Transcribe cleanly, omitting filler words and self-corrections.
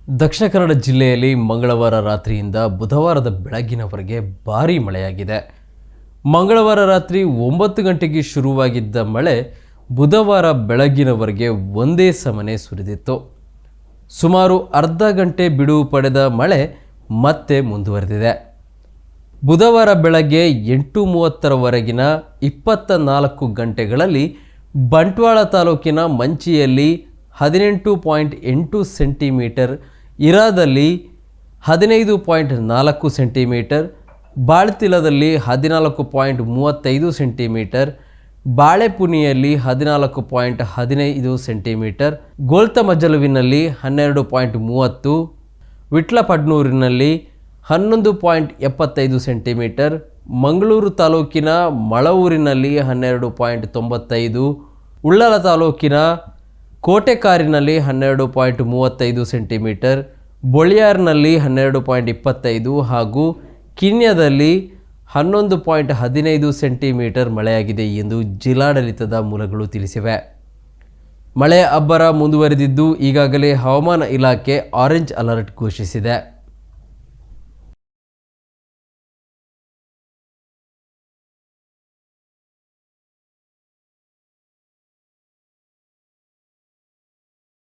ದಕ್ಷಿಣ ಕನ್ನಡ ಜಿಲ್ಲೆಯಲ್ಲಿ ಮಂಗಳವಾರ ರಾತ್ರಿಯಿಂದ ಬುಧವಾರದ ಬೆಳಗ್ಗಿನವರೆಗೆ ಭಾರೀ ಮಳೆಯಾಗಿದೆ. ಮಂಗಳವಾರ ರಾತ್ರಿ 9 ಗಂಟೆಗೆ ಶುರುವಾಗಿದ್ದ ಮಳೆ ಬುಧವಾರ ಬೆಳಗ್ಗಿನವರೆಗೆ ಒಂದೇ ಸಮನೆ ಸುರಿದಿತ್ತು. ಸುಮಾರು ಅರ್ಧ ಗಂಟೆ ಬಿಡುವು ಪಡೆದ ಮಳೆ ಮತ್ತೆ ಮುಂದುವರೆದಿದೆ. ಬುಧವಾರ ಬೆಳಗ್ಗೆ 8:30ರವರೆಗಿನ 24 ಗಂಟೆಗಳಲ್ಲಿ ಬಂಟ್ವಾಳ ತಾಲೂಕಿನ ಮಂಚಿಯಲ್ಲಿ 18.8 ಸೆಂಟಿಮೀಟರ್, ಇರಾದಲ್ಲಿ 15.4 ಸೆಂಟಿಮೀಟರ್, ಬಾಳ್ತಿಲದಲ್ಲಿ 14.35 ಸೆಂಟಿಮೀಟರ್, ಬಾಳೆಪುನಿಯಲ್ಲಿ 14.15 ಸೆಂಟಿಮೀಟರ್, ಗೋಲ್ತಮಜಲುವಿನಲ್ಲಿ 12.30, ವಿಟ್ಲಪಡ್ನೂರಿನಲ್ಲಿ 11.75 ಸೆಂಟಿಮೀಟರ್, ಮಂಗಳೂರು ತಾಲೂಕಿನ ಮಳವೂರಿನಲ್ಲಿ 12.95, ಉಳ್ಳಾಲ ತಾಲೂಕಿನ ಕೋಟೆಕಾರಿನಲ್ಲಿ 12.35 ಸೆಂಟಿಮೀಟರ್, ಬೊಳಿಯಾರ್ನಲ್ಲಿ 12.25 ಹಾಗೂ ಕಿನ್ಯದಲ್ಲಿ 11.15 ಸೆಂಟಿಮೀಟರ್ ಮಳೆಯಾಗಿದೆ ಎಂದು ಜಿಲ್ಲಾಡಳಿತದ ಮೂಲಗಳು ತಿಳಿಸಿವೆ. ಮಳೆ ಅಬ್ಬರ ಮುಂದುವರೆದಿದ್ದು ಈಗಾಗಲೇ ಹವಾಮಾನ ಇಲಾಖೆ ಆರೆಂಜ್ ಅಲರ್ಟ್ ಘೋಷಿಸಿದೆ.